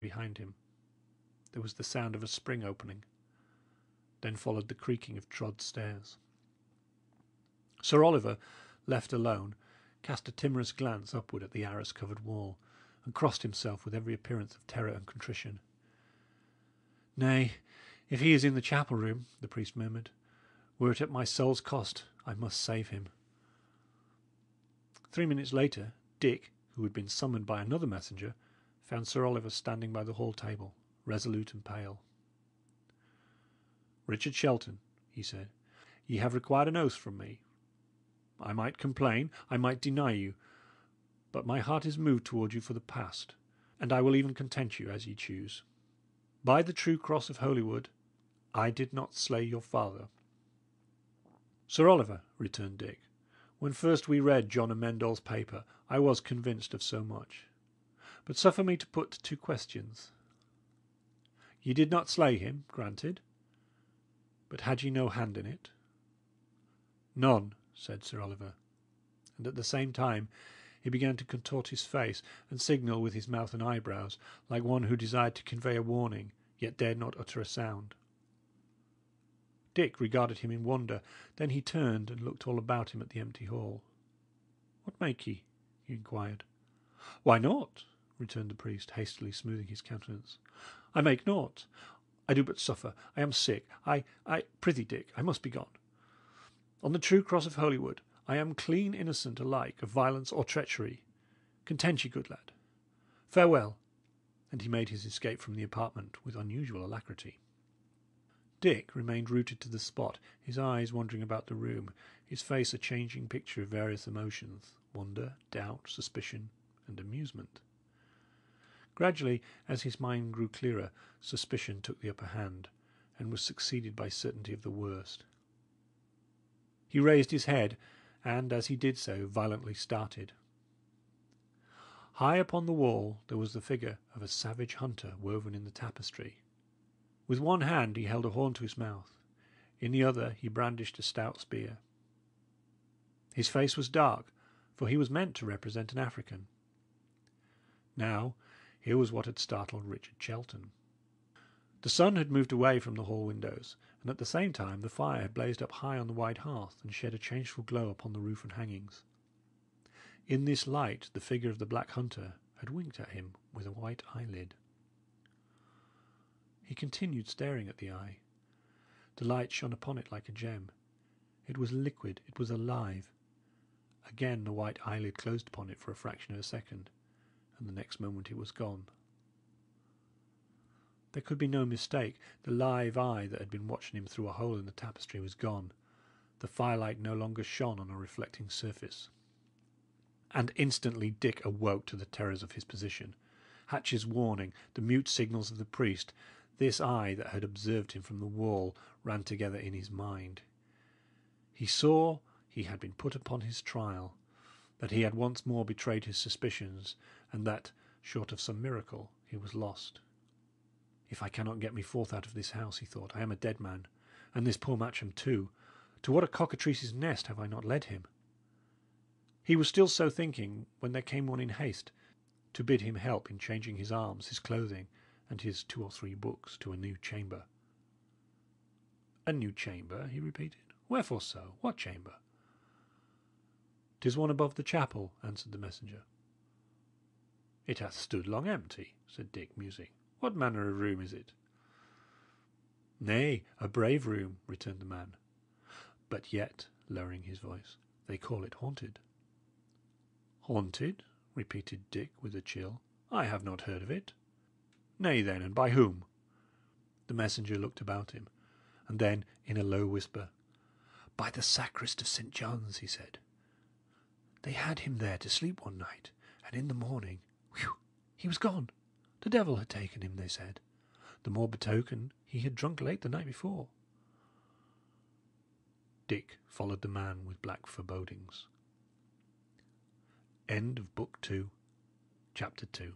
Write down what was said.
behind him. There was the sound of a spring opening. Then followed the creaking of trod stairs. Sir Oliver, left alone, cast a timorous glance upward at the arras-covered wall, and crossed himself with every appearance of terror and contrition. "Nay, if he is in the chapel room," the priest murmured, "were it at my soul's cost, I must save him." 3 minutes later, Dick, who had been summoned by another messenger, found Sir Oliver standing by the hall table, resolute and pale. "Richard Shelton," he said, "ye have required an oath from me. I might complain, I might deny you, but my heart is moved toward you for the past, and I will even content you as ye choose. By the true cross of Holywood, I did not slay your father." "Sir Oliver," returned Dick, "when first we read John Amend All's paper, I was convinced of so much. But suffer me to put 2 questions. Ye did not slay him, granted; but had ye no hand in it?" "None," said Sir Oliver; and at the same time he began to contort his face and signal with his mouth and eyebrows, like one who desired to convey a warning, yet dared not utter a sound. Dick regarded him in wonder; then he turned and looked all about him at the empty hall. "What make ye?" he inquired. "Why, naught," returned the priest, hastily smoothing his countenance. "I make naught. I do but suffer. I am sick. I prithee, Dick, I must be gone. On the true cross of Holywood, I am clean innocent alike of violence or treachery. Content ye, good lad. Farewell." And he made his escape from the apartment with unusual alacrity. Dick remained rooted to the spot, his eyes wandering about the room, his face a changing picture of various emotions wonder, doubt, suspicion, and amusement. Gradually, as his mind grew clearer, suspicion took the upper hand, and was succeeded by certainty of the worst. He raised his head, and, as he did so, violently started. High upon the wall there was the figure of a savage hunter woven in the tapestry. With one hand he held a horn to his mouth, in the other he brandished a stout spear. His face was dark, for he was meant to represent an African. Now, here was what had startled Richard Shelton. The sun had moved away from the hall windows, and at the same time the fire had blazed up high on the wide hearth and shed a changeful glow upon the roof and hangings. In this light the figure of the black hunter had winked at him with a white eyelid. He continued staring at the eye. The light shone upon it like a gem. It was liquid, it was alive. Again the white eyelid closed upon it for a fraction of a second, and the next moment it was gone. There could be no mistake. The live eye that had been watching him through a hole in the tapestry was gone. The firelight no longer shone on a reflecting surface. And instantly Dick awoke to the terrors of his position. Hatch's warning, the mute signals of the priest, this eye that had observed him from the wall, ran together in his mind. He saw he had been put upon his trial, that he had once more betrayed his suspicions, and that, short of some miracle, he was lost. "If I cannot get me forth out of this house," he thought, "I am a dead man. And this poor Matcham, too. To what a cockatrice's nest have I not led him?" He was still so thinking when there came one in haste to bid him help in changing his arms, his clothing, and his 2 or 3 books to a new chamber. "A new chamber?" he repeated. "Wherefore so? What chamber?" "'Tis one above the chapel," answered the messenger. "It hath stood long empty," said Dick, musing. "What manner of room is it?" "Nay, a brave room," returned the man. "But yet," lowering his voice, "they call it haunted." "Haunted?" repeated Dick, with a chill. "I have not heard of it. Nay, then, and by whom?" The messenger looked about him, and then, in a low whisper, "By the sacrist of St. John's," he said. "They had him there to sleep one night, and in the morning whew! He was gone. The devil had taken him, they said. The more betoken he had drunk late the night before." Dick followed the man with black forebodings. End of Book 2, Chapter 2.